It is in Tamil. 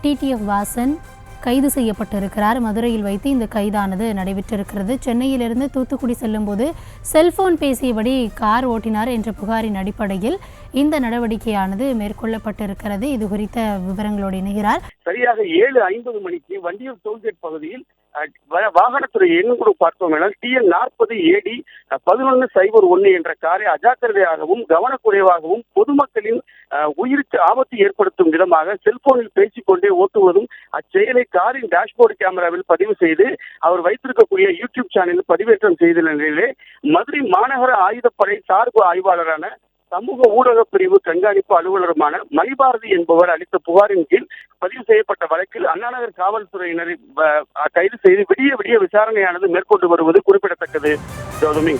டிடிஎஃப் வாசன் கைது செய்யப்பட்டிருக்கிறார். மதுரையில் வைத்து இந்த கைதானது நடைபெற்றிருக்கிறது. சென்னையிலிருந்து தூத்துக்குடி செல்லும்போது செல்போன் பேசியபடி கார் ஓட்டினார் என்ற புகாரின் அடிப்படையில் இந்த நடவடிக்கையானது மேற்கொள்ளப்பட்டிருக்கிறது. இது குறித்த விவரங்களோடு இணைகிறார். சரியாக 7:50 மணிக்கு வண்டியூர் டோல்கேட் பகுதியில் வாகனத்துறை எண்ணுக்குழு பார்த்தோம் என TN 40 AD 1101 என்ற காரை அஜாக்கிரதையாகவும் கவனக்குறைவாகவும் பொதுமக்களின் உயிருக்கு ஆபத்து ஏற்படுத்தும் விதமாக செல்போனில் பேசிக்கொண்டே ஓட்டுவதும் அச்செயலை காரின் டேஷ்போர்டு கேமராவில் பதிவு செய்து அவர் வைத்திருக்கக்கூடிய யூடியூப் சேனலில் பதிவேற்றம் செய்துள்ள நிலையிலே மதுரை மாநகர ஆயுதப்படை சார்பு ஆய்வாளரான சமூக ஊடக பிரிவு கண்காணிப்பு அலுவலருமான மணிபாரதி என்பவர் அளித்த புகாரின் கீழ் பதிவு செய்யப்பட்ட வழக்கில் அண்ணாநகர் காவல்துறையினரை கைது செய்து விடிய விசாரணையானது மேற்கொண்டு வருவது குறிப்பிடத்தக்கது. கௌதமி.